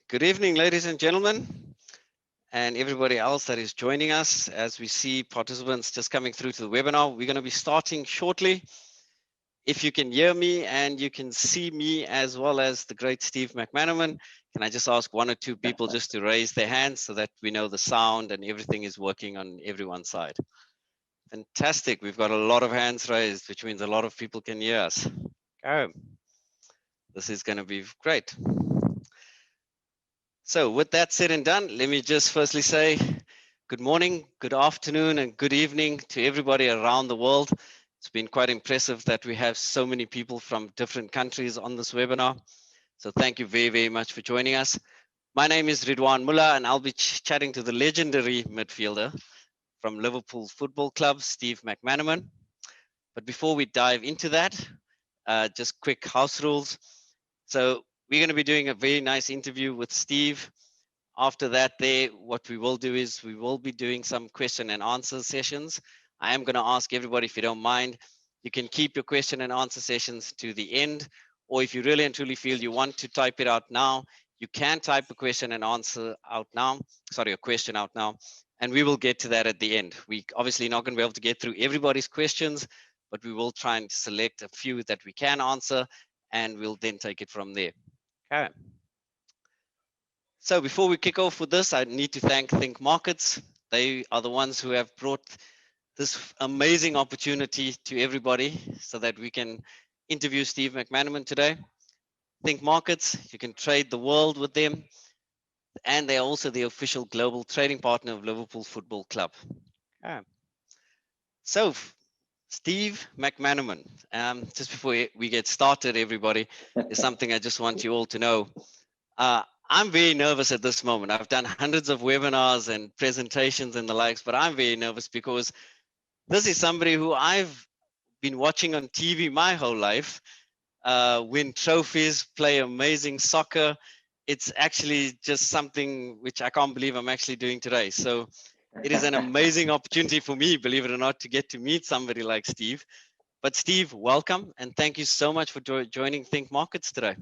Good evening, ladies and gentlemen, and everybody else that is joining us. As we see participants just coming through to the webinar, we're going to be starting shortly. If you can hear me and you can see me as well as the great Steve McManaman, can I just ask one or two people just to raise their hands so that we know the sound and everything is working on everyone's side? Fantastic. We've got a lot of hands raised, which means a lot of people can hear us. Okay. This is going to be great. So with that said and done, let me just firstly say good morning, good afternoon, and good evening to everybody around the world. It's been quite impressive that we have so many people from different countries on this webinar. So thank you very, very much for joining us. My name is Ridwan Mullah, and I'll be chatting to the legendary midfielder from Liverpool Football Club, Steve McManaman. But before we dive into that, just quick house rules. So we're going to be doing a very nice interview with Steve. After that, what we will do is we will be doing some question and answer sessions. I am going to ask everybody, if you don't mind, you can keep your question and answer sessions to the end, or if you really and truly feel you want to type it out now, you can type a question and answer out now, sorry, a question out now, and we will get to that at the end. We obviously not going to be able to get through everybody's questions, but we will try and select a few that we can answer, and we'll then take it from there. Okay. So before we kick off with this, I need to thank ThinkMarkets. They are the ones who have brought this amazing opportunity to everybody so that we can interview Steve McManaman today. ThinkMarkets, you can trade the world with them, and they're also the official global trading partner of Liverpool Football Club. Okay. So Steve McManaman, just before we get started, everybody, is something I just want you all to know. I'm very nervous at this moment. I've done hundreds of webinars and presentations and the likes, but I'm very nervous because this is somebody who I've been watching on TV my whole life, win trophies, play amazing soccer. It's actually just something which I can't believe I'm actually doing today. So it is an amazing opportunity for me, believe it or not, to get to meet somebody like Steve. But Steve, welcome, and thank you so much for joining ThinkMarkets today.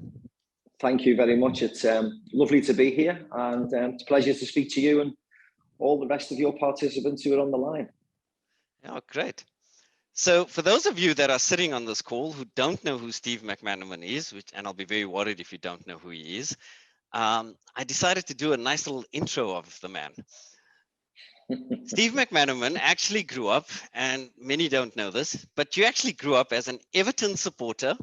Thank you very much. It's lovely to be here, and it's a pleasure to speak to you and all the rest of your participants who are on the line. Oh, great. So for those of you that are sitting on this call who don't know who Steve McManaman is, and I'll be very worried if you don't know who he is, I decided to do a nice little intro of the man. Steve McManaman actually grew up, and many don't know this, but you actually grew up as an Everton supporter.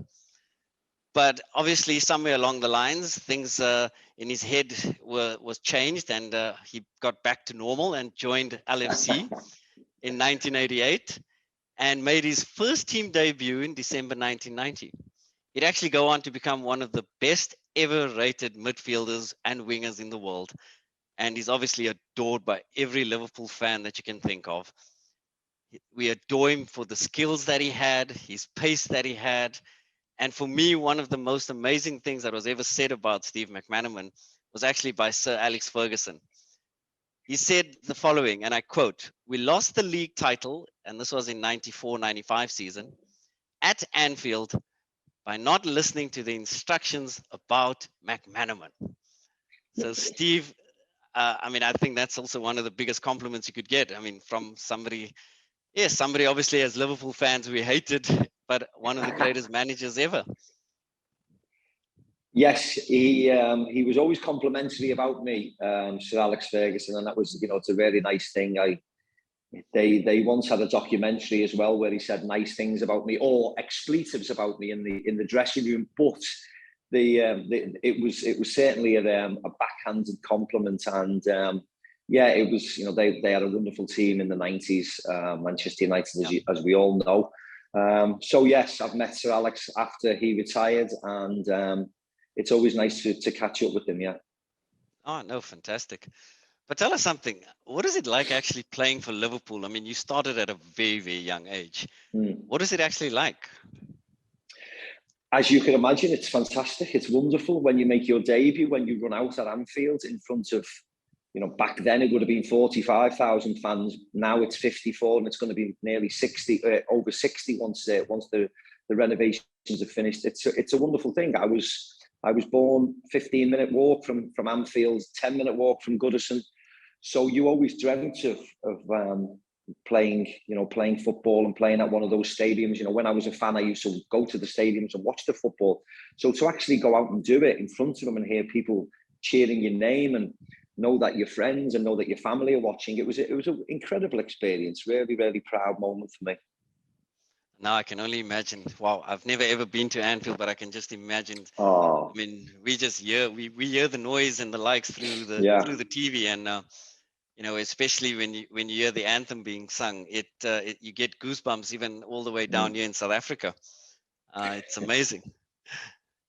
But obviously, somewhere along the lines, things in his head was changed, and he got back to normal and joined LFC in 1988 and made his first team debut in December 1990. He'd actually go on to become one of the best ever rated midfielders and wingers in the world. And he's obviously adored by every Liverpool fan that you can think of. We adore him for the skills that he had, his pace that he had. And for me, one of the most amazing things that was ever said about Steve McManaman was actually by Sir Alex Ferguson. He said the following, and I quote, "We lost the league title," and this was in 94-95 season, "at Anfield by not listening to the instructions about McManaman." So Steve, I think that's also one of the biggest compliments you could get. I mean, from somebody, yes, somebody obviously as Liverpool fans we hated, but one of the greatest managers ever. Yes, he was always complimentary about me, Sir Alex Ferguson, and that was, it's a very nice thing. They once had a documentary as well where he said nice things about me or expletives about me in the dressing room, but it was certainly a backhanded compliment, and it was, they had a wonderful team in the 90s, Manchester United, as we all know. So yes, I've met Sir Alex after he retired, and it's always nice to catch up with him. Yeah. Oh no, fantastic. But tell us something. What is it like actually playing for Liverpool? I mean, you started at a very, very young age. What is it actually like? As you can imagine, it's fantastic. It's wonderful when you make your debut, when you run out at Anfield in front of, back then it would have been 45,000 fans. Now it's 54, and it's going to be nearly 60, over 60 once the renovations are finished. It's a wonderful thing. I I was born 15-minute walk from Anfield, 10-minute walk from Goodison. So you always dreamt of playing football and playing at one of those stadiums. When I was a fan, I used to go to the stadiums and watch the football. So to actually go out and do it in front of them and hear people cheering your name and know that your friends and know that your family are watching, it was an incredible experience. Really, really proud moment for me. Now I can only imagine. Wow, I've never ever been to Anfield, but I can just imagine. Oh, I mean, we just hear we hear the noise and the likes through the TV, and especially when you hear the anthem being sung, it you get goosebumps even all the way down here in South Africa. It's amazing.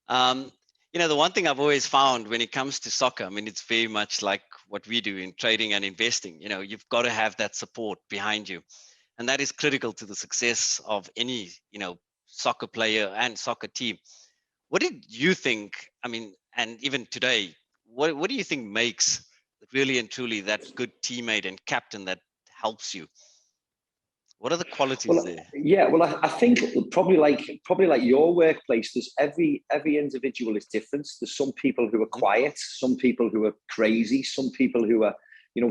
The one thing I've always found when it comes to soccer, I mean, it's very much like what we do in trading and investing. You've got to have that support behind you. And that is critical to the success of any, soccer player and soccer team. What did you think? I mean, and even today, what do you think makes really and truly that good teammate and captain that helps you? What are the qualities there? Yeah, well, I think probably like your workplace, there's every individual is different. There's some people who are quiet, some people who are crazy, some people who are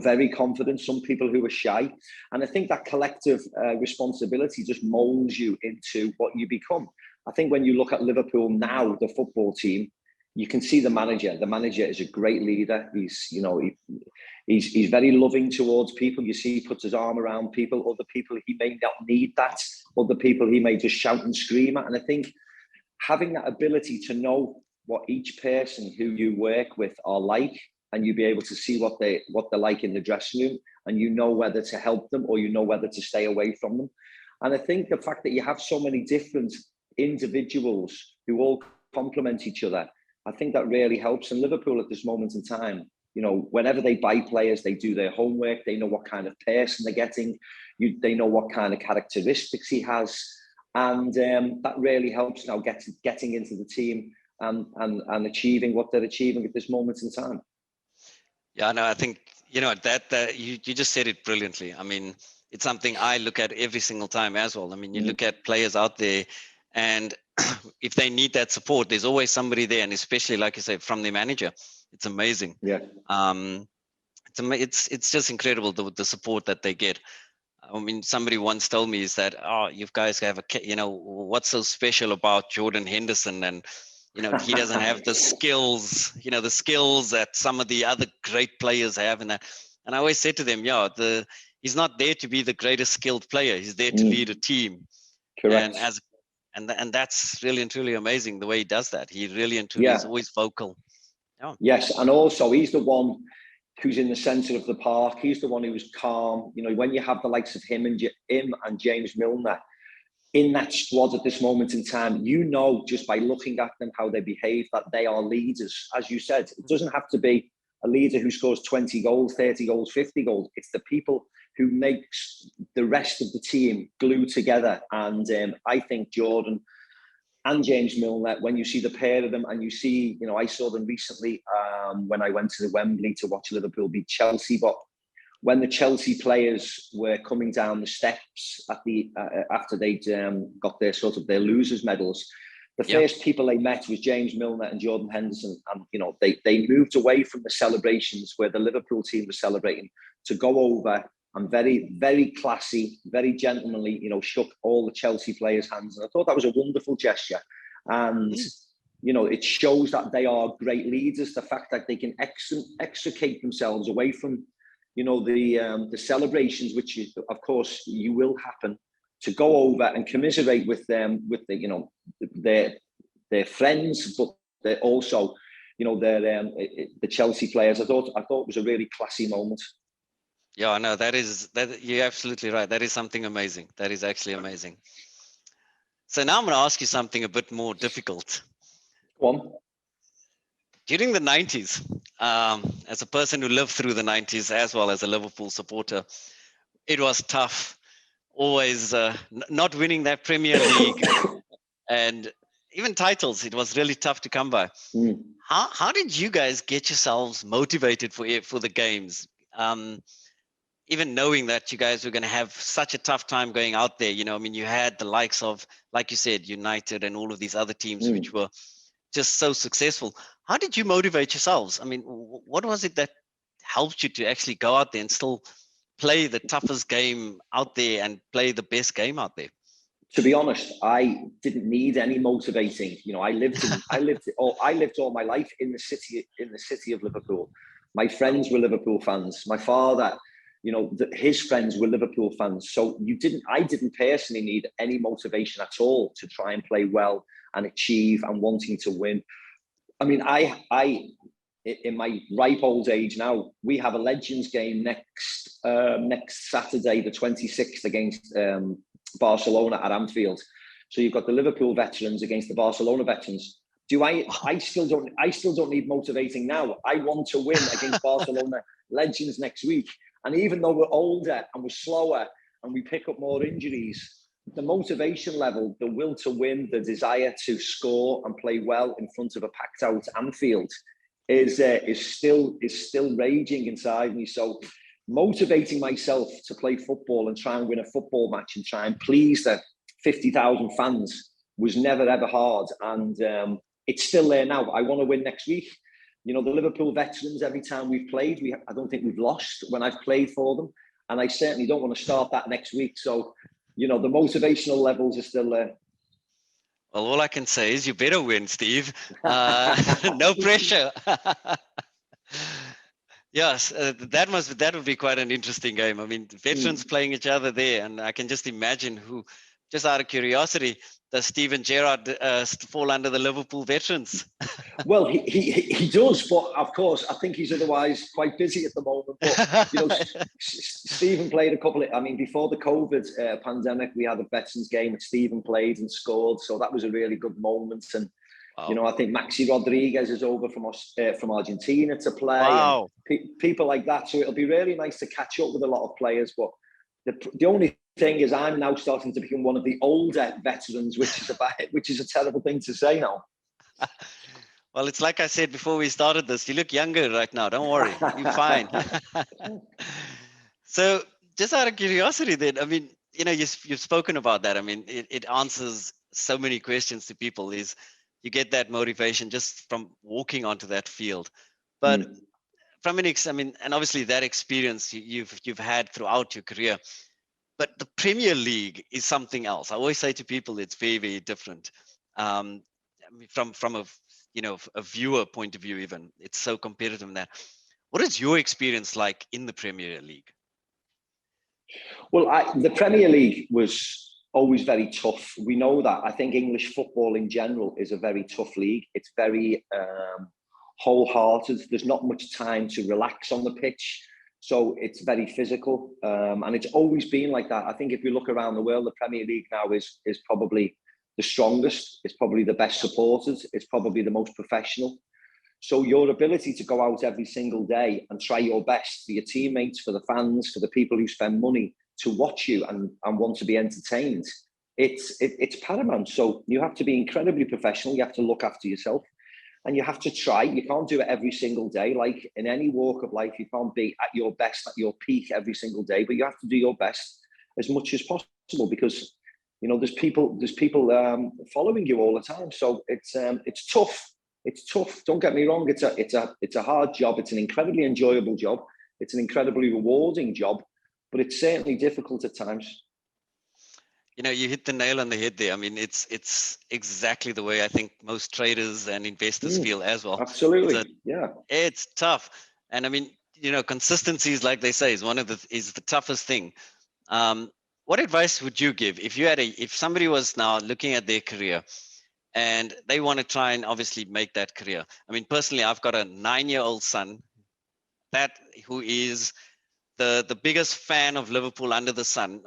very confident, some people who are shy. And I think that collective responsibility just molds you into what you become. I think when you look at Liverpool now, the football team, you can see the manager. The manager is a great leader. He's very loving towards people. You see, he puts his arm around people. Other people, he may not need that. Other people, he may just shout and scream at. And I think having that ability to know what each person who you work with are like, and you be able to see what they're like in the dressing room, and whether to help them or whether to stay away from them. And I think the fact that you have so many different individuals who all complement each other, I think that really helps. And Liverpool at this moment in time, whenever they buy players, they do their homework. They know what kind of person they're getting. They know what kind of characteristics he has. And that really helps now getting into the team and achieving what they're achieving at this moment in time. Yeah, no, I think, that you just said it brilliantly. I mean, it's something I look at every single time as well. I mean, you look at players out there, and if they need that support, there's always somebody there. And especially, like you say, from the manager, it's amazing. Yeah. It's just incredible the support that they get. I mean, somebody once told me is that, you guys have what's so special about Jordan Henderson? And, he doesn't have the skills, the skills that some of the other great players have. And I always say to them, he's not there to be the greatest skilled player. He's there to lead a team. Correct. And that's really and truly amazing the way he does that. He really and truly is always vocal. Yeah. Yes, and also he's the one who's in the centre of the park. He's the one who's calm. When you have the likes of him and James Milner in that squad at this moment in time, just by looking at them, how they behave, that they are leaders. As you said, it doesn't have to be a leader who scores 20 goals, 30 goals, 50 goals. It's the people who makes the rest of the team glue together. And I think Jordan and James Milner, when you see the pair of them, and you see, I saw them recently when I went to the Wembley to watch Liverpool beat Chelsea. But when the Chelsea players were coming down the steps after they'd got their losers' medals, the first people they met was James Milner and Jordan Henderson. And, they moved away from the celebrations where the Liverpool team was celebrating to go over and very, very classy, very gentlemanly, shook all the Chelsea players' hands. And I thought that was a wonderful gesture. And, it shows that they are great leaders. The fact that they can extricate themselves away from, the celebrations, which of course you will happen, to go over and commiserate with them, with their friends, but they're also, the Chelsea players. I thought it was a really classy moment. Yeah, no, that you're absolutely right. That is something amazing. That is actually amazing. So now I'm going to ask you something a bit more difficult. Go on. During the 90s, as a person who lived through the 90s as well as a Liverpool supporter, it was tough. Always not winning that Premier League and even titles. It was really tough to come by. How did you guys get yourselves motivated for the games? Even knowing that you guys were going to have such a tough time going out there, you had the likes of, like you said, United and all of these other teams which were just so successful. How did you motivate yourselves? I mean, what was it that helped you to actually go out there and still play the toughest game out there and play the best game out there? To be honest, I didn't need any motivating. You know, I lived all my life in the city of Liverpool. My friends were Liverpool fans. My father, you know, his friends were Liverpool fans. So I didn't personally need any motivation at all to try and play well and achieve and wanting to win. I mean, I in my ripe old age now, we have a Legends game next Saturday, the 26th, against Barcelona at Anfield. So you've got the Liverpool veterans against the Barcelona veterans. I still don't need motivating now. I want to win against Barcelona Legends next week. And even though we're older and we're slower and we pick up more injuries, the motivation level, the will to win, the desire to score and play well in front of a packed out Anfield is still raging inside me. So motivating myself to play football and try and win a football match and try and please the 50,000 fans was never ever hard, and it's still there now. I want to win next week. You know, the Liverpool veterans, every time we've played, I don't think we've lost when I've played for them, and I certainly don't want to start that next week. So, you know, the motivational levels are still there. Well, all I can say is you better win, Steve. No pressure. Yes, that would be quite an interesting game. I mean, veterans playing each other there, and I can just imagine who. Just out of curiosity, does Steven Gerrard fall under the Liverpool veterans? Well, he does, but of course, I think he's otherwise quite busy at the moment. But you know, Stephen played a couple of. I mean, before the COVID pandemic, we had a veterans game that Stephen played and scored, so that was a really good moment. And wow. You know, I think Maxi Rodriguez is over from Argentina to play. Wow. And people like that. So it'll be really nice to catch up with a lot of players. But the only thing is, I'm now starting to become one of the older veterans, which is a terrible thing to say now. Well, it's like I said before we started this. You look younger right now. Don't worry, you're fine. So, just out of curiosity, then, I mean, you know, you've spoken about that. I mean, it answers so many questions to people. Is you get that motivation just from walking onto that field, but from I mean, and obviously that experience you've had throughout your career. But the Premier League is something else. I always say to people, it's very, very different. I mean, from a viewer point of view, even it's so competitive in that. What is your experience like in the Premier League? Well, the Premier League was always very tough. We know that. I think English football in general is a very tough league. It's very wholehearted. There's not much time to relax on the pitch. So it's very physical, and it's always been like that. I think if you look around the world, the Premier League now is probably the strongest. It's probably the best supported. It's probably the most professional. So your ability to go out every single day and try your best for your teammates, for the fans, for the people who spend money to watch you and want to be entertained, it's paramount. So you have to be incredibly professional. You have to look after yourself. And you have to try. You can't do it every single day. Like in any walk of life, you can't be at your best, at your peak every single day. But you have to do your best as much as possible because, you know, there's people following you all the time. So it's tough. It's tough. Don't get me wrong. It's a hard job. It's an incredibly enjoyable job. It's an incredibly rewarding job, but it's certainly difficult at times. You know, you hit the nail on the head there. I mean, it's exactly the way I think most traders and investors feel as well. Absolutely, yeah. It's tough, and I mean, you know, consistency is, like they say, is the toughest thing. What advice would you give if somebody was now looking at their career and they want to try and obviously make that career? I mean, personally, I've got a 9-year-old son who is the biggest fan of Liverpool under the sun.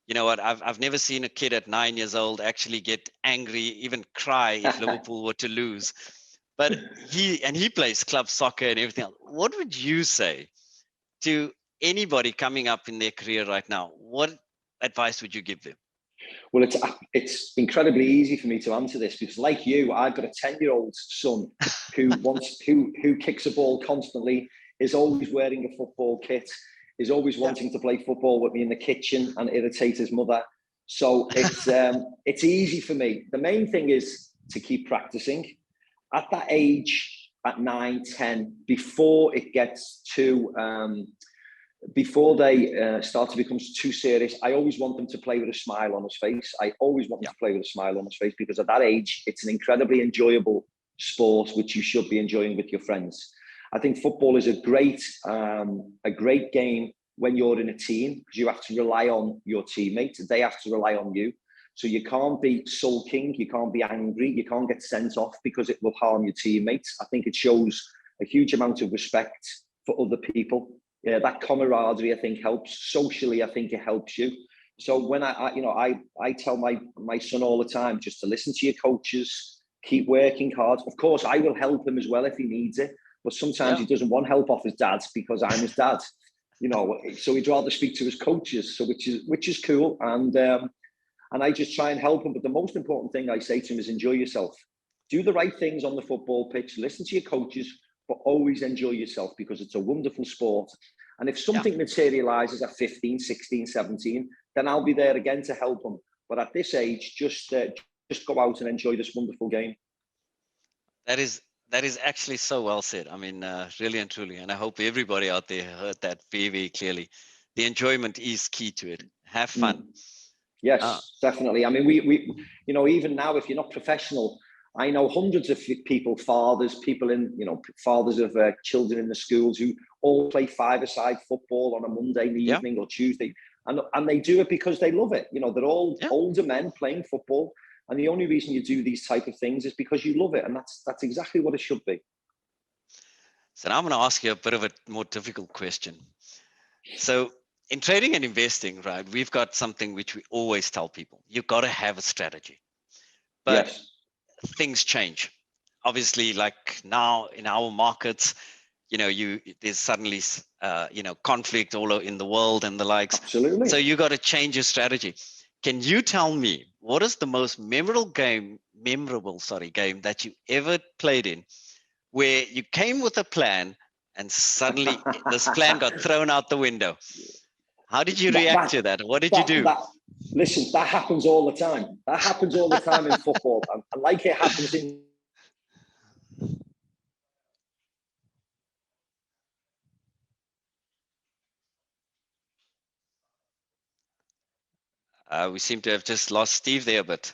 You know what? I've never seen a kid at 9 years old actually get angry, even cry if Liverpool were to lose. But he plays club soccer and everything else. What would you say to anybody coming up in their career right now? What advice would you give them? Well, it's incredibly easy for me to answer this because, like you, I've got a 10-year-old son who kicks a ball constantly, is always wearing a football kit, is always wanting to play football with me in the kitchen and irritate his mother. So it's easy for me. The main thing is to keep practicing. At that age, at 9, 10, before it gets too, before they start to become too serious, I always want them to play with a smile on his face. I always want them to play with a smile on his face, because at that age, it's an incredibly enjoyable sport, which you should be enjoying with your friends. I think football is a great game when you're in a team, because you have to rely on your teammates. They have to rely on you. So you can't be sulking, you can't be angry, you can't get sent off because it will harm your teammates. I think it shows a huge amount of respect for other people. Yeah, that camaraderie, I think, helps. Socially, I think it helps you. So when I tell my son all the time, just to listen to your coaches, keep working hard. Of course, I will help him as well if he needs it, but sometimes he doesn't want help off his dad because I'm his dad. So he'd rather speak to his coaches. So which is cool, and I just try and help him. But the most important thing I say to him is enjoy yourself. Do the right things on the football pitch. Listen to your coaches, but always enjoy yourself, because it's a wonderful sport. And if something materializes at 15, 16, 17, then I'll be there again to help them. But at this age, just go out and enjoy this wonderful game. That is actually so well said. I mean, really and truly. And I hope everybody out there heard that very, very clearly. The enjoyment is key to it. Have fun. Yes, definitely. I mean, we even now, if you're not professional, I know hundreds of people, fathers of children in the schools who all play five-a-side football on a Monday evening or Tuesday. And they do it because they love it. They're all older men playing football. And the only reason you do these type of things is because you love it. And that's exactly what it should be. So now I'm going to ask you a bit of a more difficult question. So in trading and investing, right, we've got something which we always tell people. You've got to have a strategy. But things change. Obviously, like now in our markets, there's suddenly, conflict all in the world and the likes. Absolutely. So you got to change your strategy. Can you tell me what is the most memorable game that you ever played in, where you came with a plan and suddenly this plan got thrown out the window? How did you react to that? What did you do? Listen, that happens all the time. That happens all the time in football. And like it happens in... We seem to have just lost Steve there, but...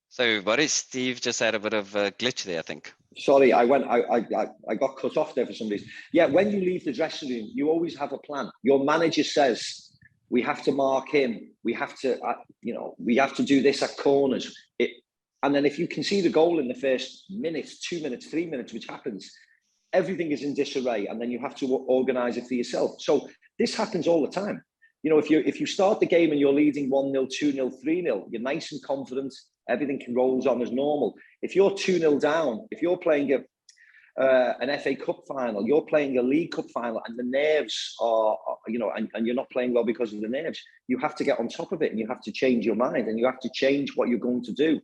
So everybody, Steve just had a bit of a glitch there, I think. Sorry, I got cut off there for some reason. Yeah, when you leave the dressing room, you always have a plan. Your manager says, we have to mark him. We have to, we have to do this at corners. And then if you concede the goal in the first minute, 2 minutes, 3 minutes, which happens, everything is in disarray, and then you have to organize it for yourself. So this happens all the time. If you start the game and you're leading 1-0, 2-0, 3-0, you're nice and confident. Everything rolls on as normal. If you're 2-0 down, if you're playing an FA Cup final, you're playing a League Cup final, and the nerves are and you're not playing well because of the nerves, you have to get on top of it, and you have to change your mind, and you have to change what you're going to do.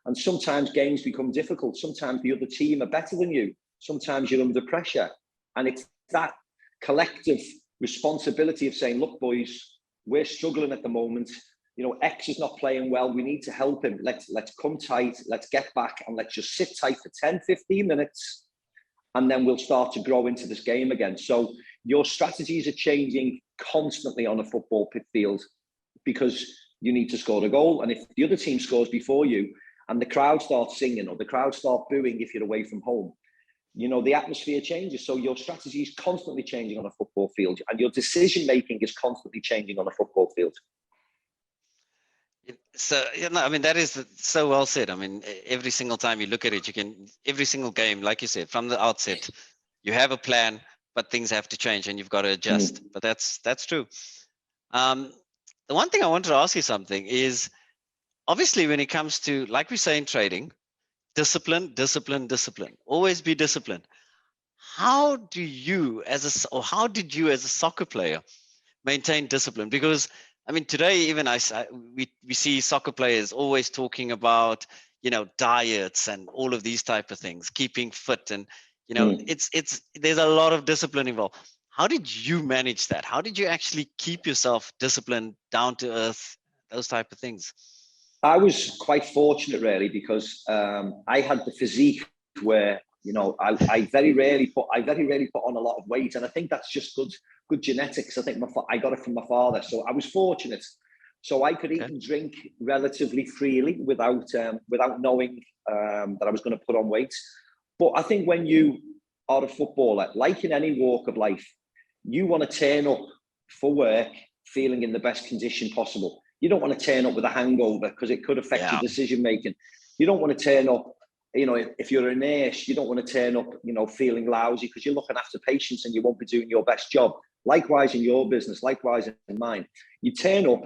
And sometimes games become difficult. Sometimes the other team are better than you. Sometimes you're under pressure. And it's that collective responsibility of saying, look, boys, we're struggling at the moment. X is not playing well. We need to help him. Let's come tight. Let's get back, and let's just sit tight for 10, 15 minutes. And then we'll start to grow into this game again. So your strategies are changing constantly on a football pit field, because you need to score a goal. And if the other team scores before you, and the crowd starts singing or the crowd start booing if you're away from home, the atmosphere changes. So your strategy is constantly changing on a football field, and your decision-making is constantly changing on a football field. So, I mean, that is so well said. I mean, every single time you look at it, every single game, like you said, from the outset, you have a plan, but things have to change and you've got to adjust. But that's true. The one thing I wanted to ask you something is, obviously, when it comes to, like we say in trading, discipline, discipline, discipline, always be disciplined. How did you as a soccer player maintain discipline? Because I mean, today, even we see soccer players always talking about, diets and all of these type of things, keeping fit. And, You know, there's a lot of discipline involved. How did you manage that? How did you actually keep yourself disciplined, down to earth, those type of things? I was quite fortunate, really, because I had the physique where, you know, I very rarely put on a lot of weight, and I think that's just good genetics. I think I got it from my father, so I was fortunate. So I could eat and drink relatively freely without knowing that I was going to put on weight. But I think when you are a footballer, like in any walk of life, you want to turn up for work feeling in the best condition possible. You don't want to turn up with a hangover because it could affect your decision making. You don't want to turn up, you know, if you're a nurse, you don't want to turn up, you know, feeling lousy because you're looking after patients and you won't be doing your best job. Likewise in your business, likewise in mine. You turn up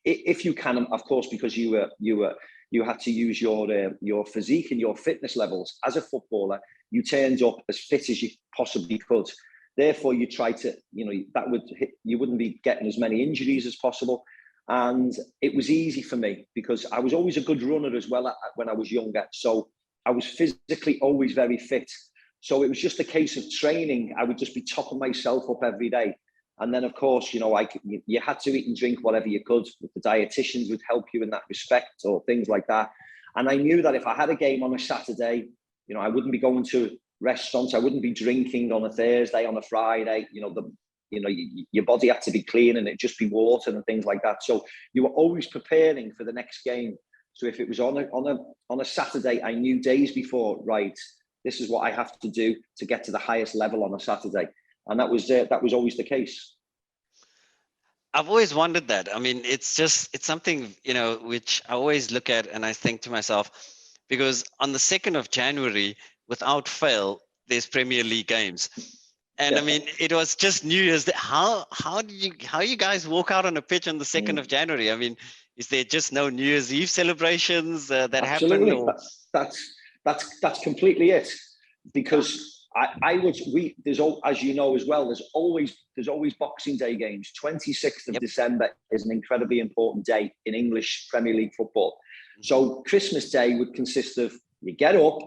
if you can, of course, because you had to use your physique and your fitness levels as a footballer. You turned up as fit as you possibly could. Therefore, you try to, you know, you wouldn't be getting as many injuries as possible. And it was easy for me because I was always a good runner as well when I was younger. So I was physically always very fit. So it was just a case of training. I would just be topping myself up every day. And then, of course, you know, you had to eat and drink whatever you could. The dietitians would help you in that respect or things like that. And I knew that if I had a game on a Saturday, you know, I wouldn't be going to restaurants. I wouldn't be drinking on a Thursday, on a Friday. You know, your body had to be clean and it'd just be water and things like that. So you were always preparing for the next game. So if it was on a Saturday, I knew days before, right, this is what I have to do to get to the highest level on a Saturday. And that was always the case. I've always wondered that. I mean, it's something, you know, which I always look at and I think to myself, because on the 2nd of January, without fail, there's Premier League games. And I mean, it was just New Year's. How you guys walk out on a pitch on the 2nd of January? I mean, is there just no New Year's Eve celebrations that happen? Or? That's completely it. Because as you know as well, there's always Boxing Day games. 26th of December is an incredibly important day in English Premier League football. So Christmas Day would consist of, you get up,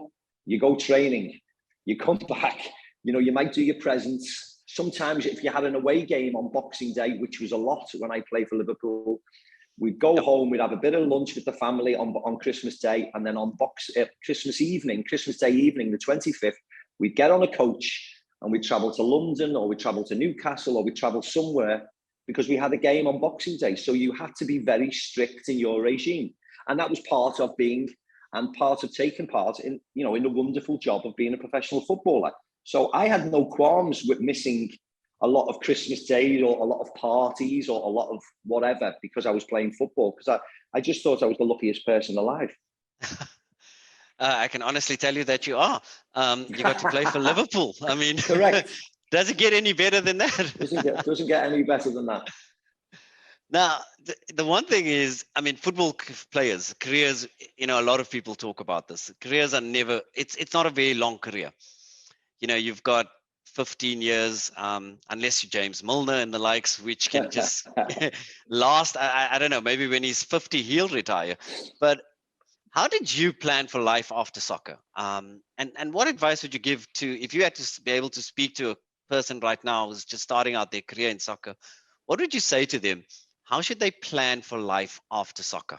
you go training, you come back, you know, you might do your presents. Sometimes if you had an away game on Boxing Day, which was a lot when I played for Liverpool, we'd go home, we'd have a bit of lunch with the family on Christmas Day, and then on Christmas Day evening, the 25th, we'd get on a coach and we'd travel to London or we'd travel to Newcastle or we'd travel somewhere because we had a game on Boxing Day. So you had to be very strict in your regime. And that was part of taking part in, you know, in the wonderful job of being a professional footballer. So I had no qualms with missing a lot of Christmas days or a lot of parties or a lot of whatever because I was playing football, because I just thought I was the luckiest person alive. I can honestly tell you that you are. You got to play for Liverpool. I mean, correct. Does it get any better than that? Doesn't get any better than that. Now, the one thing is, I mean, football players, careers, you know, a lot of people talk about this. Careers are never, it's not a very long career. You know, you've got 15 years, unless you're James Milner and the likes, which can just last. I don't know, maybe when he's 50, he'll retire. But how did you plan for life after soccer? And what advice would you give to, if you had to be able to speak to a person right now who's just starting out their career in soccer, what would you say to them? How should they plan for life after soccer?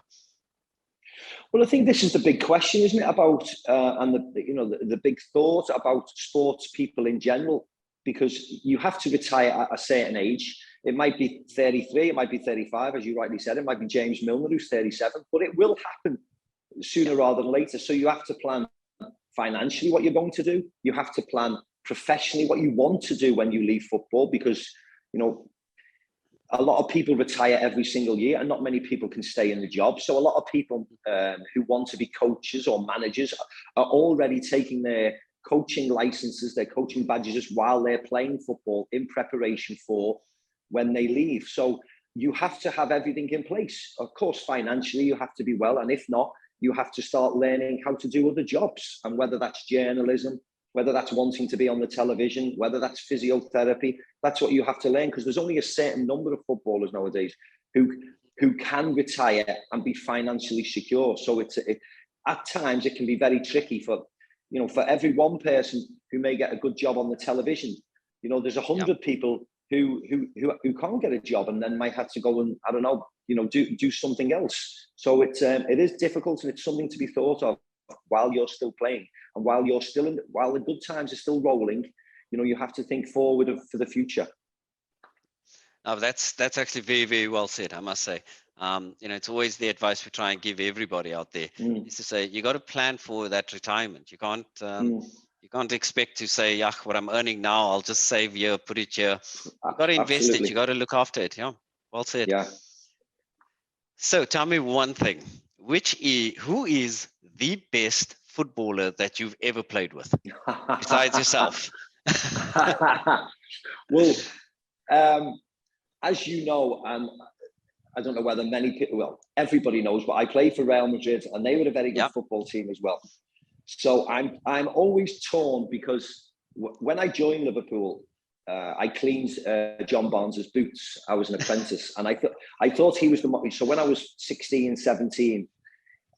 Well, I think this is the big question, isn't it? About and the big thought about sports people in general, because you have to retire at a certain age. It might be 33, it might be 35, as you rightly said. It might be James Milner who's 37, but it will happen sooner rather than later. So you have to plan financially what you're going to do. You have to plan professionally what you want to do when you leave football, because, you know, a lot of people retire every single year and not many people can stay in the job. So a lot of people who want to be coaches or managers are already taking their coaching licenses, their coaching badges while they're playing football in preparation for when they leave. So you have to have everything in place. Of course, financially, you have to be well. And if not, you have to start learning how to do other jobs. And whether that's journalism, whether that's wanting to be on the television, whether that's physiotherapy, that's what you have to learn, because there's only a certain number of footballers nowadays who can retire and be financially secure. So at times it can be very tricky for you know, for every one person who may get a good job on the television, you know, there's 100 people who can't get a job and then might have to go and, I don't know, you know, do something else. So it is difficult, and it's something to be thought of while you're still playing, and while the good times are still rolling. You know, you have to think forward for the future. Oh, that's actually very, very well said, I must say. You know, it's always the advice we try and give everybody out there is to say, you got to plan for that retirement. You can't expect to say, yeah, what I'm earning now, I'll just save here, put it here. You got to invest it. You got to look after it. Yeah, well said. Yeah. So tell me one thing, who is the best footballer that you've ever played with besides yourself? Well, as you know, I don't know whether many people, well, everybody knows, but I played for Real Madrid, and they were a very good football team as well. So I'm always torn, because when I joined Liverpool, I cleaned John Barnes's boots. I was an apprentice, and I thought he was so when I was 16, 17,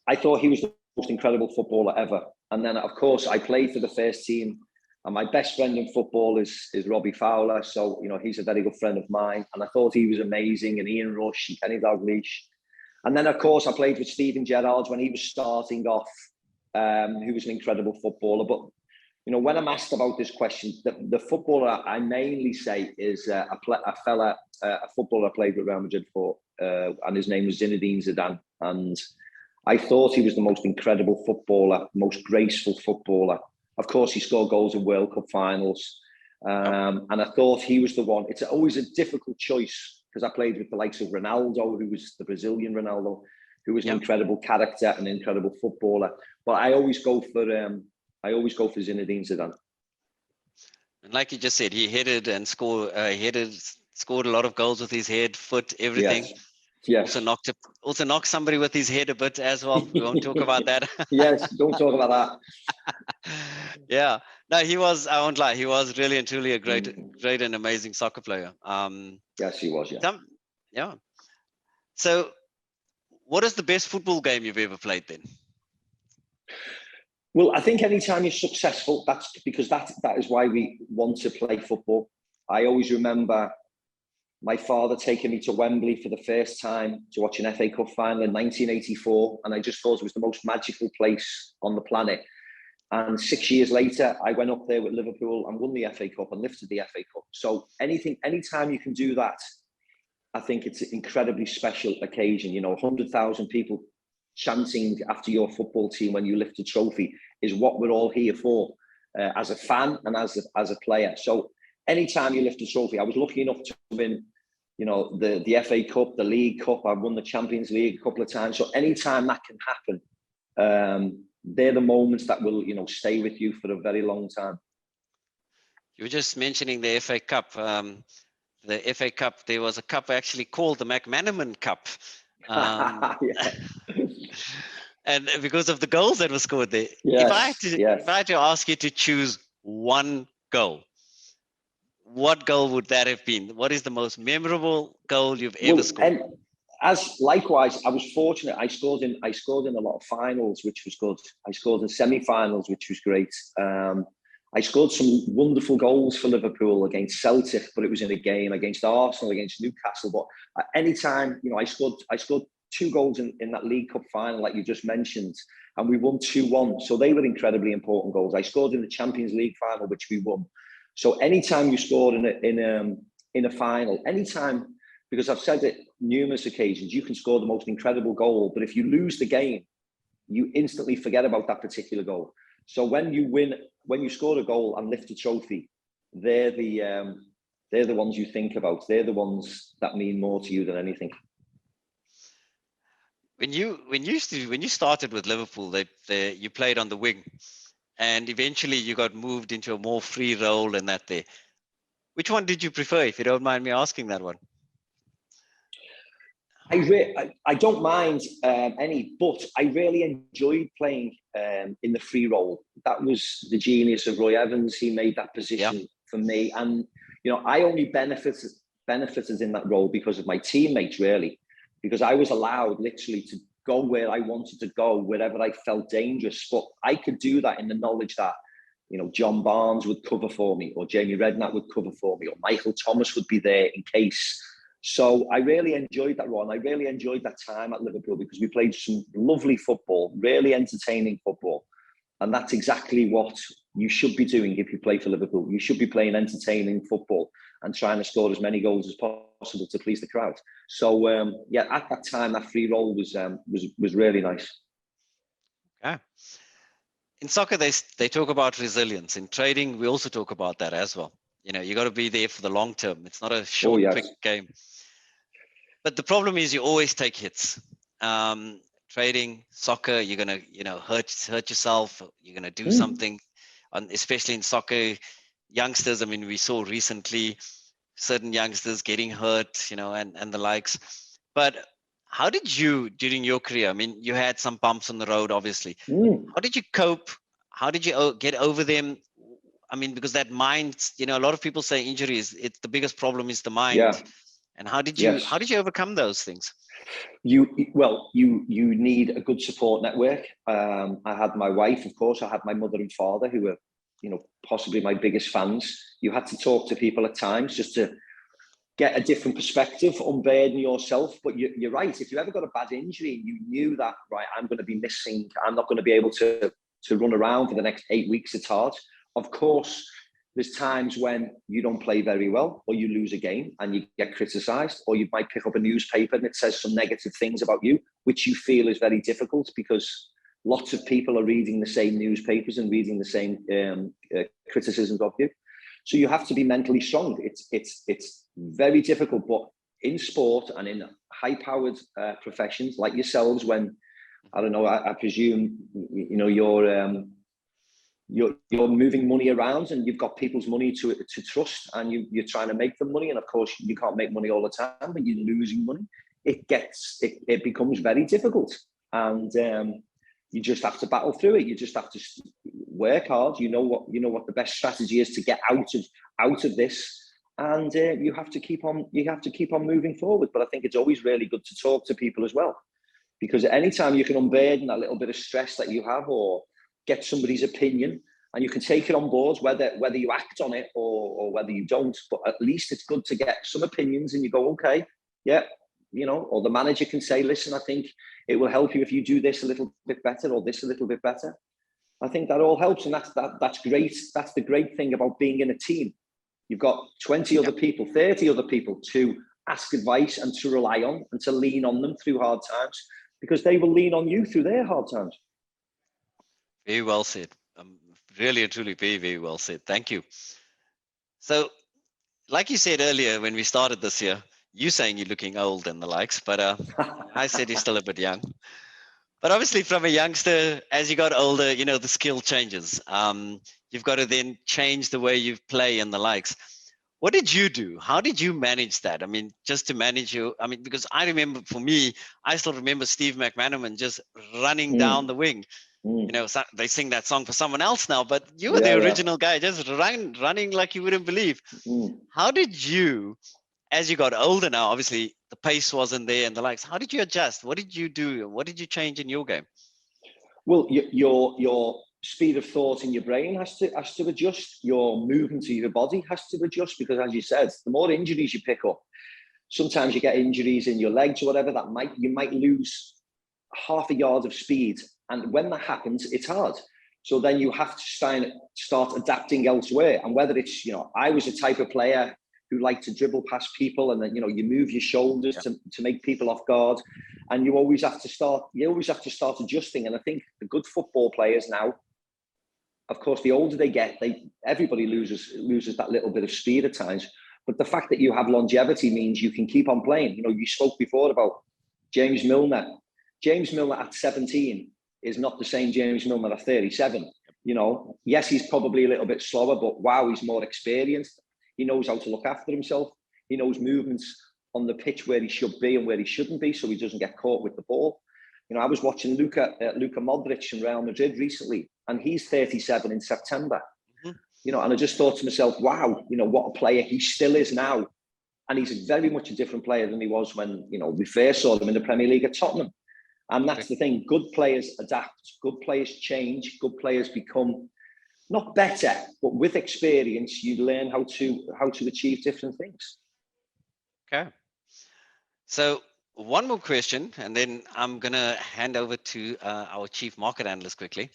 I thought he was the most incredible footballer ever. And then, of course, I played for the first team. And my best friend in football is Robbie Fowler. So, you know, he's a very good friend of mine. And I thought he was amazing. And Ian Rush and Kenny Dalglish. And then, of course, I played with Steven Gerrard when he was starting off, who was an incredible footballer. But, you know, when I'm asked about this question, the footballer I mainly say is a footballer I played with Real Madrid for, and his name was Zinedine Zidane. And I thought he was the most incredible footballer, most graceful footballer. Of course, he scored goals in World Cup finals. And I thought he was the one. It's always a difficult choice, because I played with the likes of Ronaldo, who was the Brazilian Ronaldo, who was an incredible character and an incredible footballer. But I always go for Zinedine Zidane. And like you just said, he headed and scored a lot of goals with his head, foot, everything. Yes. Also knocked somebody with his head a bit as well. We won't talk about that. Yes, don't talk about that. Yeah. No, he was, I won't lie, he was really and truly a great and amazing soccer player. Yes, he was, yeah. Yeah. So what is the best football game you've ever played then? Well, I think anytime you're successful, that's because that is why we want to play football. I always remember my father taking me to Wembley for the first time to watch an FA Cup final in 1984. And I just thought it was the most magical place on the planet. And 6 years later, I went up there with Liverpool and won the FA Cup and lifted the FA Cup. So anytime you can do that, I think it's an incredibly special occasion. You know, 100,000 people chanting after your football team when you lift a trophy is what we're all here for, as a fan and as a player. So anytime you lift a trophy, I was lucky enough to win, you know, the FA Cup, the League Cup. I've won the Champions League a couple of times. So anytime that can happen, they're the moments that will, you know, stay with you for a very long time. You were just mentioning the FA Cup. The FA Cup, there was a cup actually called the McManaman Cup. And because of the goals that were scored there. Yes, if I had to ask you to choose one goal, what goal would that have been? What is the most memorable goal you've ever scored? And likewise, I was fortunate. I scored in a lot of finals, which was good. I scored in semi-finals, which was great. I scored some wonderful goals for Liverpool against Celtic, but it was in a game against Arsenal, against Newcastle. But at any time, you know, I scored 2 goals in that League Cup final, like you just mentioned, and we won 2-1. So they were incredibly important goals. I scored in the Champions League final, which we won. So anytime you scored in a final, anytime, because I've said it numerous occasions, you can score the most incredible goal, but if you lose the game, you instantly forget about that particular goal. So when you win, when you score a goal and lift a trophy, they're the ones you think about. They're the ones that mean more to you than anything. When you started with Liverpool, you played on the wing, and eventually you got moved into a more free role in that there. Which one did you prefer, if you don't mind me asking that one? I don't mind any, but I really enjoyed playing in the free role. That was the genius of Roy Evans. He made that position for me, and you know, I only benefited in that role because of my teammates, really, because I was allowed literally to go where I wanted to go, wherever I felt dangerous. But I could do that in the knowledge that, John Barnes would cover for me, or Jamie Redknapp would cover for me, or Michael Thomas would be there in case. So I really enjoyed that run. I really enjoyed that time at Liverpool because we played some lovely football, really entertaining football. And that's exactly what you should be doing if you play for Liverpool. You should be playing entertaining football and trying to score as many goals as possible to please the crowd. So at that time, that free roll was really nice. Yeah. In soccer, they talk about resilience. In trading, we also talk about that as well. You got to be there for the long term. It's not a short, quick game. But the problem is you always take hits. Trading, soccer, you're gonna, hurt yourself. You're gonna do something, especially in soccer. Youngsters, I mean, we saw recently certain youngsters getting hurt, and the likes. But how did you, during your career, I mean, you had some bumps on the road, obviously. How did you cope? How did you get over them? I mean, because that mind, a lot of people say injuries, it's the biggest problem is the mind. Yeah. And how did you overcome those things? You need a good support network. I had my wife, of course. I had my mother and father, who were, possibly my biggest fans. You had to talk to people at times just to get a different perspective, unburden yourself. But you're right. If you ever got a bad injury and you knew that, right, I'm going to be missing, I'm not going to be able to run around for the next 8 weeks, it's hard. Of course, there's times when you don't play very well, or you lose a game and you get criticised, or you might pick up a newspaper and it says some negative things about you, which you feel is very difficult because lots of people are reading the same newspapers and reading the same criticisms of you. So you have to be mentally strong. It's very difficult, but in sport and in high-powered professions like yourselves, when I don't know, I presume you're moving money around and you've got people's money to trust, and you're trying to make them money, and of course you can't make money all the time, but you're losing money. It becomes very difficult, and you just have to battle through it. You just have to work hard. You know what the best strategy is to get out of this, and you have to keep on moving forward. But I think it's always really good to talk to people as well, because anytime you can unburden that little bit of stress that you have, or get somebody's opinion, and you can take it on board, whether you act on it or whether you don't, but at least it's good to get some opinions, and you go, okay, yeah, or the manager can say, listen, I think it will help you if you do this a little bit better, or this a little bit better. I think that all helps, and that's great. That's the great thing about being in a team. You've got 20 other people, 30 other people to ask advice and to rely on and to lean on them through hard times, because they will lean on you through their hard times. Very well said. Really and truly very, very well said. Thank you. So, like you said earlier, when we started this year, you saying you're looking old and the likes, but I said you're still a bit young. But obviously, from a youngster, as you got older, the skill changes. You've got to then change the way you play and the likes. What did you do? How did you manage that? I mean, just to manage because I remember, for me, I still remember Steve McManaman just running down the wing. So they sing that song for someone else now, but you were the original guy, just running like you wouldn't believe. How did you, as you got older now, obviously the pace wasn't there and the likes, how did you adjust? What did you do? What did you change in your game? Well, your speed of thought in your brain has to adjust. Your movement of your body has to adjust, because, as you said, the more injuries you pick up, sometimes you get injuries in your legs or whatever, you might lose half a yard of speed. And when that happens, it's hard. So then you have to start adapting elsewhere. And whether it's, I was a type of player who liked to dribble past people, and then, you move your shoulders to make people off guard. And you always have to start adjusting. And I think the good football players now, of course, the older they get, everybody loses that little bit of speed at times. But the fact that you have longevity means you can keep on playing. You spoke before about James Milner. James Milner at 17 is not the same James Milner at 37. Yes, he's probably a little bit slower, but wow, he's more experienced. He knows how to look after himself. He knows movements on the pitch where he should be and where he shouldn't be, so he doesn't get caught with the ball. I was watching Luka Modric from Real Madrid recently, and he's 37 in September. And I just thought to myself, wow, what a player he still is now. And he's very much a different player than he was when, we first saw him in the Premier League at Tottenham. And that's the thing. Good players adapt. Good players change. Good players become not better, but with experience, you learn how to achieve different things. Okay. So one more question, and then I'm going to hand over to our chief market analyst quickly.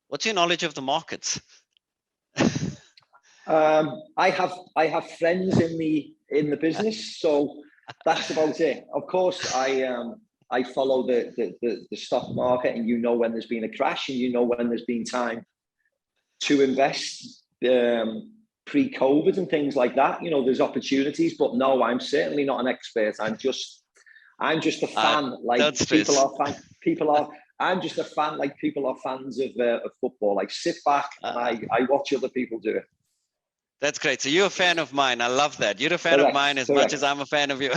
What's your knowledge of the markets? I have friends in the business, so that's about it. Of course, I follow the stock market, and you know when there's been a crash, and you know when there's been time to invest. Pre-COVID and things like that, you know, there's opportunities. But no, I'm certainly not an expert. I'm just a fan. Like people are. I'm just a fan, like people are fans of football. Like sit back and I watch other people do it. That's great. So you're a fan of mine. I love that. You're a fan of mine as much as I'm a fan of you.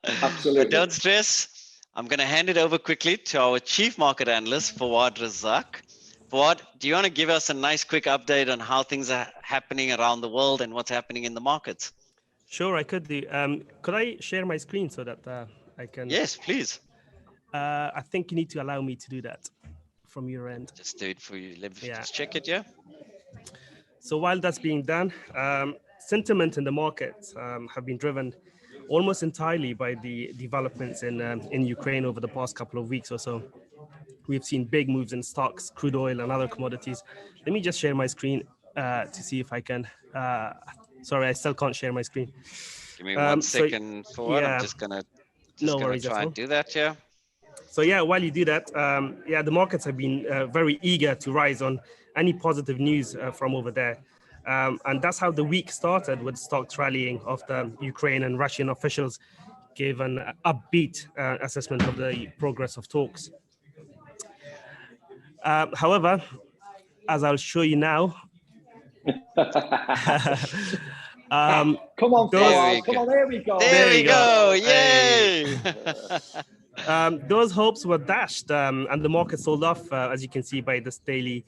Absolutely. But don't stress. I'm going to hand it over quickly to our chief market analyst, Fawad Razak. Fawad, do you want to give us a nice quick update on how things are happening around the world and what's happening in the markets? Sure, I could do. Could I share my screen so that I can? Yes, please. I think you need to allow me to do that from your end. Just do it for you. Let me just check it, yeah? So while that's being done, sentiment in the markets have been driven almost entirely by the developments in Ukraine over the past couple of weeks or so. We've seen big moves in stocks, crude oil, and other commodities. Let me just share my screen to see if I can. Sorry, I still can't share my screen. Give me 1 second, Fawad. Yeah, I'm just gonna try and do that, yeah. So yeah, while you do that, the markets have been very eager to rise on any positive news from over there. And that's how the week started, with stocks rallying after Ukraine and Russian officials gave an upbeat assessment of the progress of talks. However, as I'll show you now, come on, there we go. There we go. Yay! Those hopes were dashed, and the market sold off, as you can see by this daily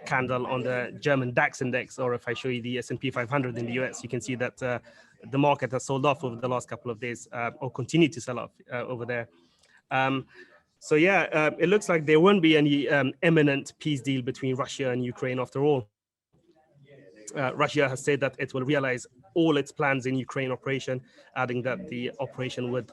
candle on the German DAX index, or if I show you the S&P 500 in the US, you can see that the market has sold off over the last couple of days, or continued to sell off over there. So yeah, it looks like there won't be any imminent peace deal between Russia and Ukraine after all. Russia has said that it will realize all its plans in Ukraine operation, adding that the operation would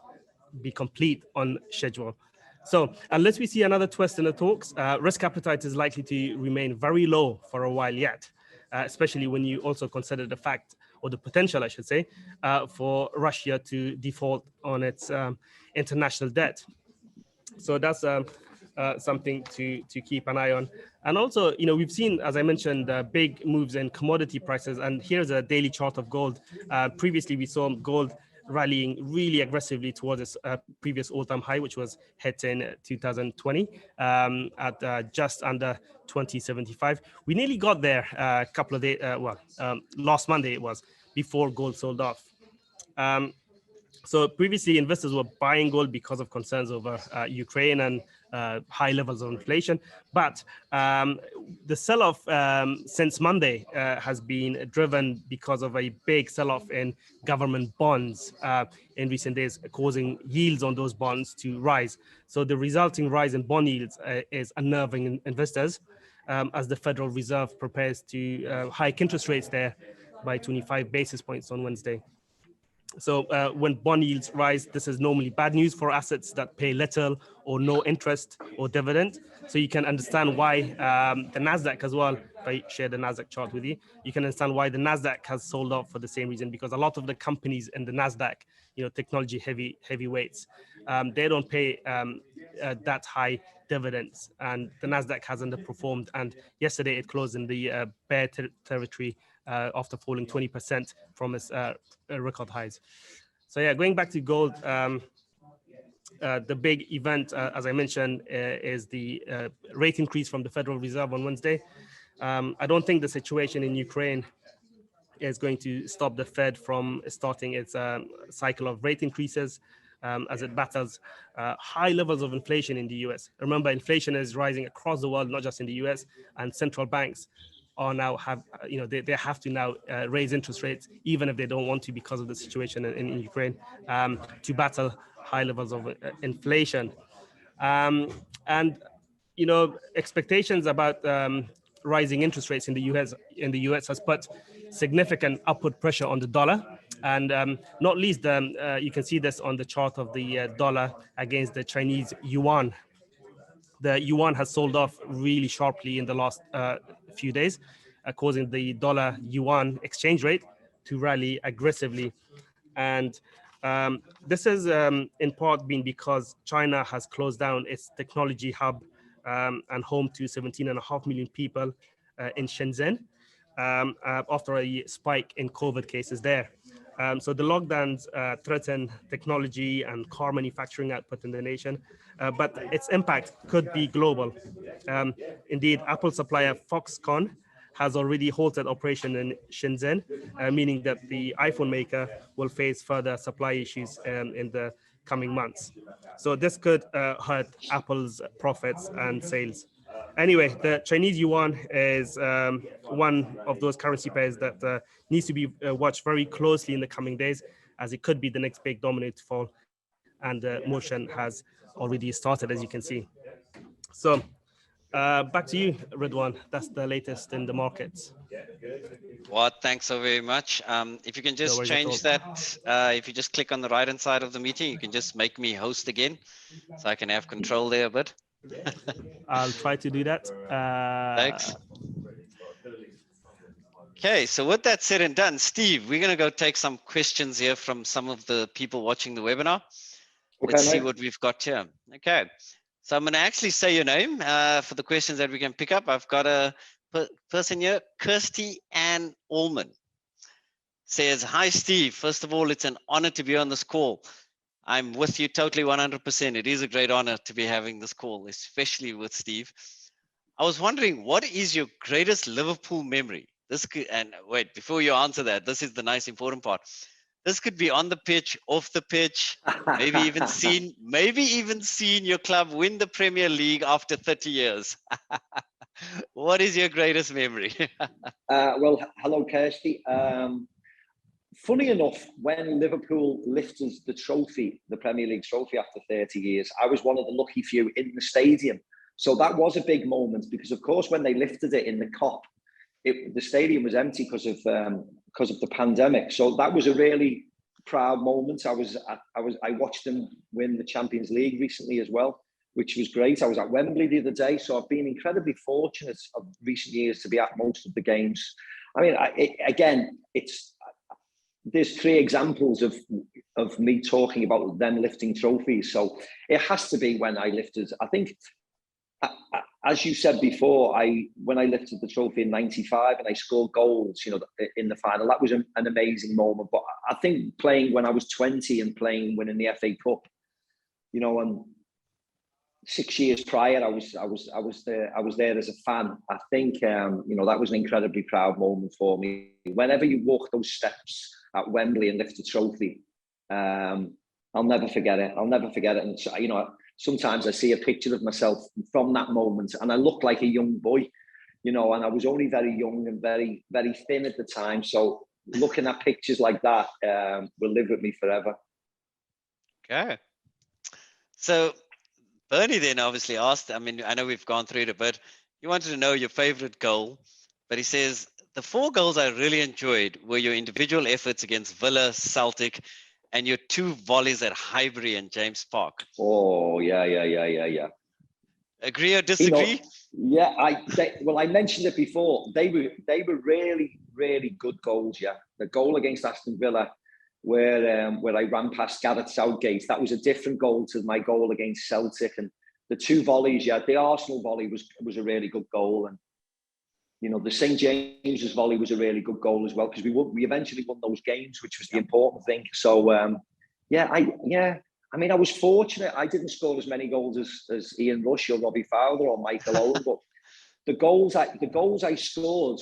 be complete on schedule. So unless we see another twist in the talks, risk appetite is likely to remain very low for a while yet, especially when you also consider the fact, or the potential, I should say, for Russia to default on its international debt. So that's something to keep an eye on. And also, you know, we've seen, as I mentioned, big moves in commodity prices. And here's a daily chart of gold. Previously, we saw gold rallying really aggressively towards its previous all-time high, which was hit in 2020 at just under 2075. We nearly got there a couple of days, last Monday it was, before gold sold off. So previously, investors were buying gold because of concerns over Ukraine and high levels of inflation. But the sell-off since Monday has been driven because of a big sell-off in government bonds in recent days, causing yields on those bonds to rise. So the resulting rise in bond yields is unnerving investors as the Federal Reserve prepares to hike interest rates there by 25 basis points on Wednesday. So when bond yields rise, this is normally bad news for assets that pay little or no interest or dividend. So you can understand why the NASDAQ as well, if I share the NASDAQ chart with you, you can understand why the NASDAQ has sold off for the same reason, because a lot of the companies in the NASDAQ, you know, technology heavyweights, they don't pay that high dividends, and the NASDAQ has underperformed. And yesterday it closed in the bear territory after falling 20% from its record highs. So yeah, going back to gold, the big event, as I mentioned, is the rate increase from the Federal Reserve on Wednesday. I don't think the situation in Ukraine is going to stop the Fed from starting its cycle of rate increases as it battles high levels of inflation in the US. Remember, inflation is rising across the world, not just in the US, and central banks are now they have to now raise interest rates, even if they don't want to, because of the situation in Ukraine, to battle high levels of inflation. And expectations about rising interest rates in the US has put significant upward pressure on the dollar, and not least you can see this on the chart of the dollar against the Chinese yuan. The yuan has sold off really sharply in the last few days, causing the dollar yuan exchange rate to rally aggressively. And this has in part been because China has closed down its technology hub and home to 17.5 million people in Shenzhen after a spike in COVID cases there. So the lockdowns threaten technology and car manufacturing output in the nation, but its impact could be global. Indeed, Apple supplier Foxconn has already halted operation in Shenzhen, meaning that the iPhone maker will face further supply issues in the coming months. So this could hurt Apple's profits and sales. Anyway, the Chinese yuan is one of those currency pairs that needs to be watched very closely in the coming days, as it could be the next big domino to fall. And the motion has already started, as you can see. So back to you, Ridwan. That's the latest in the markets. Well, thanks so very much. If you can just change that, if you just click on the right-hand side of the meeting, you can just make me host again, so I can have control there a bit. I'll try to do that. Thanks. Okay, so with that said and done, Steve, we're going to go take some questions here from some of the people watching the webinar. Let's see what we've got here. Okay, so I'm going to actually say your name for the questions that we can pick up. I've got a person here, Kirsty Ann Allman. Says, hi, Steve. First of all, it's an honor to be on this call. I'm with you totally 100%. It is a great honor to be having this call, especially with Steve. I was wondering, what is your greatest Liverpool memory? This could, and wait, before you answer that, this is the nice important part. This could be on the pitch, off the pitch, maybe even seen your club win the Premier League after 30 years. What is your greatest memory? Well, hello, Kirsty. Funny enough, when Liverpool lifted the trophy, the Premier League trophy after 30 years, I was one of the lucky few in the stadium. So that was a big moment because, of course, when they lifted it in the Kop, the stadium was empty because of the pandemic. So that was a really proud moment. I watched them win the Champions League recently as well, which was great. I was at Wembley the other day, so I've been incredibly fortunate of recent years to be at most of the games. I mean, there's three examples of me talking about them lifting trophies. So it has to be when I lifted, I think, as you said before, when I lifted the trophy in '95 and I scored goals, in the final, that was an amazing moment. But I think playing when I was 20 and winning the FA Cup, and 6 years prior, I was there as a fan. I think that was an incredibly proud moment for me. Whenever you walk those steps at Wembley and lift a trophy, I'll never forget it. And sometimes I see a picture of myself from that moment, and I look like a young boy, and I was only very young and very, very thin at the time. So looking at pictures like that will live with me forever. Okay. So Bernie then obviously asked, I mean, I know we've gone through it a bit. He wanted to know your favorite goal, but he says, the 4 goals I really enjoyed were your individual efforts against Villa, Celtic, and your 2 volleys at Highbury and James Park. Oh, yeah. Agree or disagree? I mentioned it before. They were really, really good goals. Yeah, the goal against Aston Villa, where I ran past Gareth Southgate, that was a different goal to my goal against Celtic. And the 2 volleys, the Arsenal volley was a really good goal, and the St James's volley was a really good goal as well, because we eventually won those games, which was the important thing. So I mean, I was fortunate. I didn't score as many goals as Ian Rush or Robbie Fowler or Michael Owen, but the goals I scored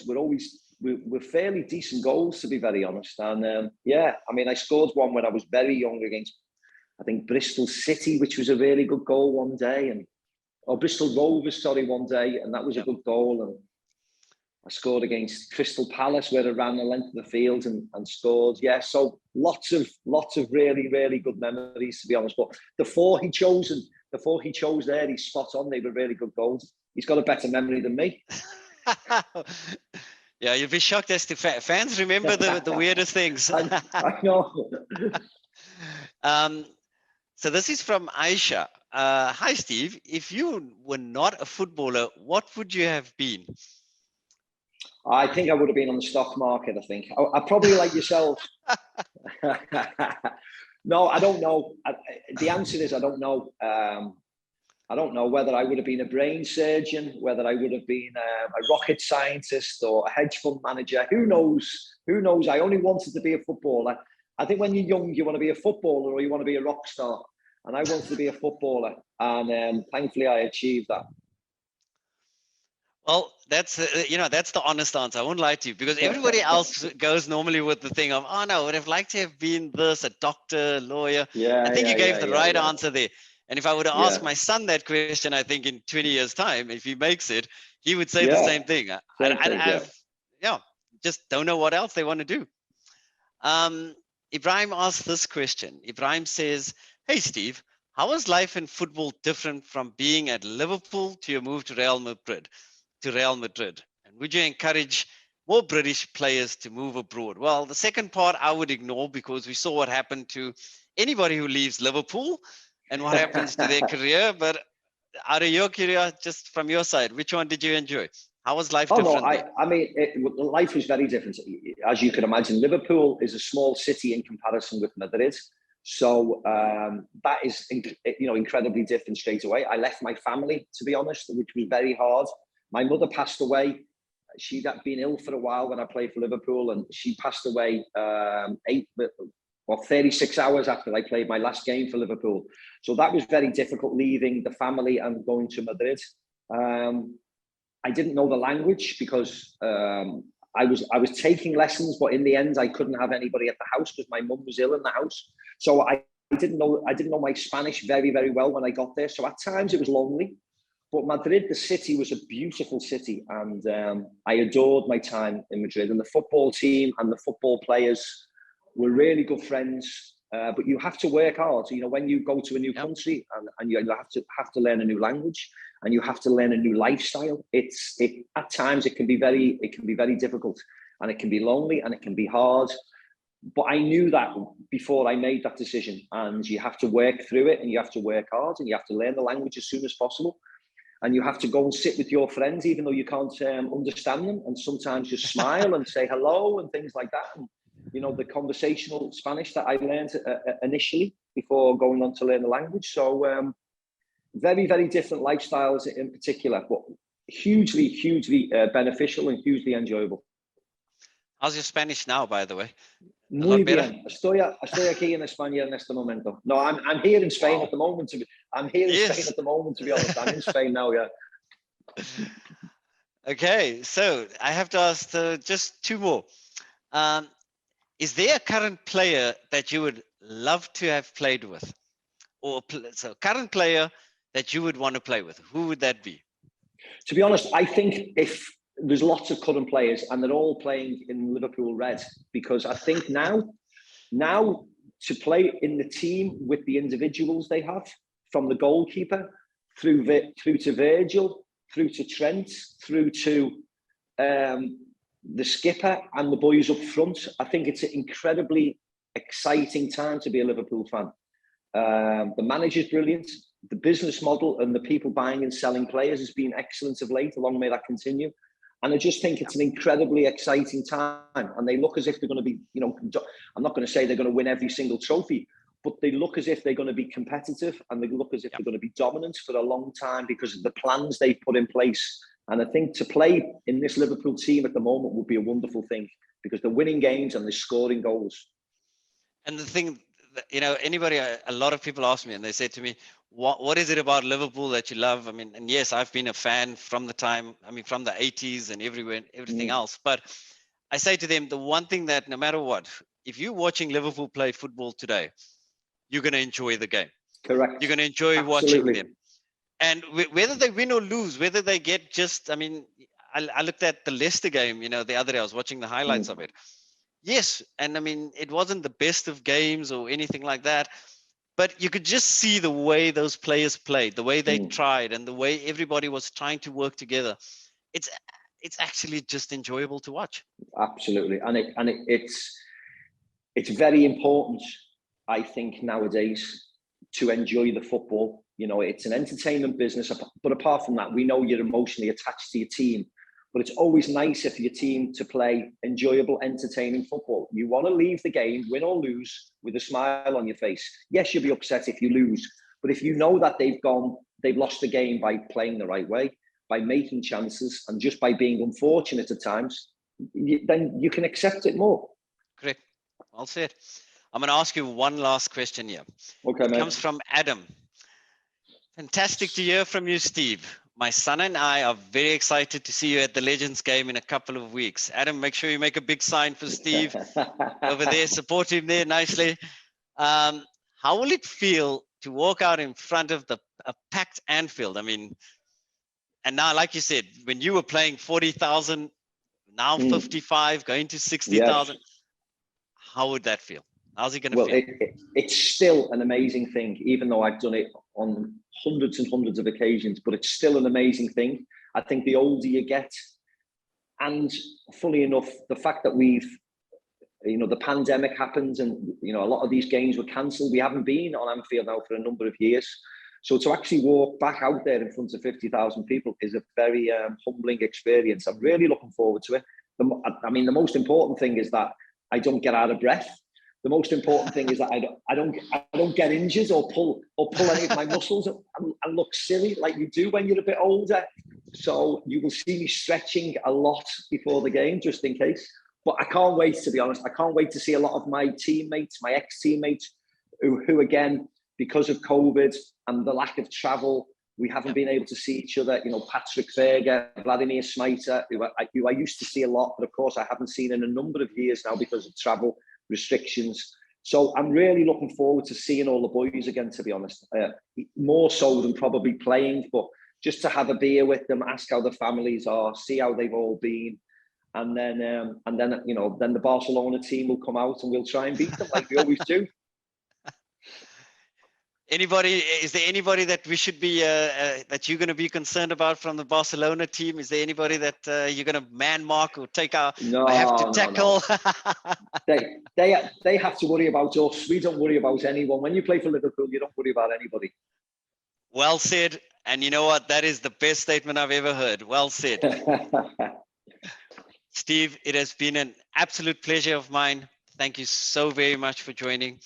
were fairly decent goals, to be very honest. And I mean, I scored one when I was very young against, I think, Bristol City, which was a really good goal one day, Bristol Rovers, one day, and that was a good goal. And I scored against Crystal Palace, where I ran the length of the field and scored. Yeah, so lots of really, really good memories, to be honest. But the 4 he chosen, the four he chose there, he's spot on. They were really good goals. He's got a better memory than me. Yeah, you'd be shocked as to fans remember the weirdest things. I know. So this is from Aisha. Hi, Steve. If you were not a footballer, what would you have been? I think I would have been on the stock market, I think. I probably like yourself. No, I don't know. The answer is I don't know. I don't know whether I would have been a brain surgeon, whether I would have been a rocket scientist or a hedge fund manager. Who knows? Who knows? I only wanted to be a footballer. I think when you're young, you want to be a footballer or you want to be a rock star. And I wanted to be a footballer. And thankfully, I achieved that. Well, that's the honest answer. I won't lie to you, because everybody else goes normally with the thing of, oh no, I would have liked to have been this, a doctor, lawyer. I think you gave the right answer there. And if I were to ask my son that question, I think in 20 years' time, if he makes it, he would say the same thing. Just don't know what else they want to do. Ibrahim asked this question. Ibrahim says, hey, Steve, how is life in football different from being at Liverpool to your move to Real Madrid? And would you encourage more British players to move abroad? Well, the second part I would ignore, because we saw what happened to anybody who leaves Liverpool and what happens to their career. But out of your career, just from your side, which one did you enjoy? How was life different? I mean, life was very different. As you can imagine, Liverpool is a small city in comparison with Madrid. So that is, incredibly different straight away. I left my family, to be honest, which was very hard. My mother passed away. She'd been ill for a while when I played for Liverpool, and she passed away 36 hours after I played my last game for Liverpool. So that was very difficult, leaving the family and going to Madrid. I didn't know the language because I was taking lessons, but in the end, I couldn't have anybody at the house because my mum was ill in the house. So I didn't know my Spanish very, very well when I got there. So at times it was lonely. But Madrid, the city, was a beautiful city, and I adored my time in Madrid. And the football team and the football players were really good friends. But you have to work hard. When you go to a new country and you have to learn a new language and you have to learn a new lifestyle. At times it can be very difficult, and it can be lonely and it can be hard. But I knew that before I made that decision. And you have to work through it, and you have to work hard, and you have to learn the language as soon as possible. And you have to go and sit with your friends, even though you can't understand them, and sometimes just smile and say hello and things like that. And, the conversational Spanish that I learned initially before going on to learn the language. So very, very different lifestyles in particular, but hugely, hugely beneficial and hugely enjoyable. How's your Spanish now, by the way? Muy bien. Estoy aquí en España en este momento. No, I'm here in Spain at the moment. I'm here in Spain at the moment, to be honest. I'm in Spain now, yeah. Okay, so I have to ask just two more. Is there a current player that you would love to have played with? Or so current player that you would want to play with? Who would that be? To be honest, I think if there's lots of current players and they're all playing in Liverpool red, because I think now to play in the team with the individuals they have, from the goalkeeper through to Virgil, through to Trent, through to the skipper and the boys up front, I think it's an incredibly exciting time to be a Liverpool fan. The manager's brilliant. The business model and the people buying and selling players has been excellent of late. Long may that continue. And I just think it's an incredibly exciting time. And they look as if they're going to be, I'm not going to say they're going to win every single trophy, but they look as if they're going to be competitive, and they look as if they're going to be dominant for a long time because of the plans they've put in place. And I think to play in this Liverpool team at the moment would be a wonderful thing, because they're winning games and they're scoring goals. And the thing, a lot of people ask me, and they say to me, what is it about Liverpool that you love? I mean, and yes, I've been a fan from the 80s and everything else. But I say to them, the one thing that no matter what, if you're watching Liverpool play football today, you're going to enjoy the game. Correct. You're going to enjoy watching them. And whether they win or lose, whether they get I looked at the Leicester game, the other day. I was watching the highlights of it. Yes, and it wasn't the best of games or anything like that. But you could just see the way those players played, the way they tried, and the way everybody was trying to work together. It's actually just enjoyable to watch. Absolutely, and it's very important, I think, nowadays to enjoy the football. You know, it's an entertainment business, but apart from that, we know you're emotionally attached to your team. But it's always nicer for your team to play enjoyable, entertaining football. You want to leave the game, win or lose, with a smile on your face. Yes, you'll be upset if you lose, but if you know that they've lost the game by playing the right way, by making chances, and just by being unfortunate at times, then you can accept it more. Correct. Well said. I'm going to ask you one last question here. Okay, it mate. comes from Adam. Fantastic to hear from you, Steve. My son and I are very excited to see you at the Legends game in a couple of weeks. Adam, make sure you make a big sign for Steve over there. Support him there nicely. How will it feel to walk out in front of a packed Anfield? I mean, and now, like you said, when you were playing 40,000, now 55, going to 60,000, yes. How would that feel? How's it going to feel? It's still an amazing thing, even though I've done it on hundreds and hundreds of occasions, but it's still an amazing thing. I think the older you get, and fully enough, the fact that the pandemic happened and, a lot of these games were cancelled. We haven't been on Anfield now for a number of years. So to actually walk back out there in front of 50,000 people is a very humbling experience. I'm really looking forward to it. The most important thing is that I don't get out of breath. The most important thing is that I don't get injured or pull any of my muscles and look silly like you do when you're a bit older. So you will see me stretching a lot before the game, just in case. But I can't wait, to be honest. I can't wait to see a lot of my teammates, my ex-teammates, who again, because of COVID and the lack of travel, we haven't been able to see each other. Patrick Berger, Vladimir Smaita, who I used to see a lot, but of course I haven't seen in a number of years now because of travel restrictions. So I'm really looking forward to seeing all the boys again, to be honest. More so than probably playing, but just to have a beer with them, ask how the families are, see how they've all been. And then the Barcelona team will come out and we'll try and beat them like we always do. Is there anybody that we should be that you're going to be concerned about from the Barcelona team? Is there anybody that you're going to man mark or take out? No, have to tackle. No. They have to worry about us. We don't worry about anyone. When you play for Liverpool, you don't worry about anybody. Well said. And you know what? That is the best statement I've ever heard. Well said. Steve, it has been an absolute pleasure of mine. Thank you so very much for joining.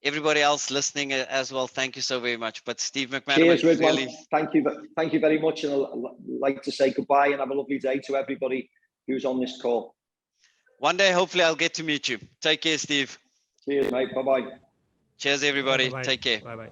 Everybody else listening as well, thank you so very much. But Steve McManaman, cheers, really... Thank you very much. And I'd like to say goodbye and have a lovely day to everybody who's on this call. One day, hopefully, I'll get to meet you. Take care, Steve. Cheers, mate. Bye-bye. Cheers, everybody. Bye-bye. Take care. Bye-bye.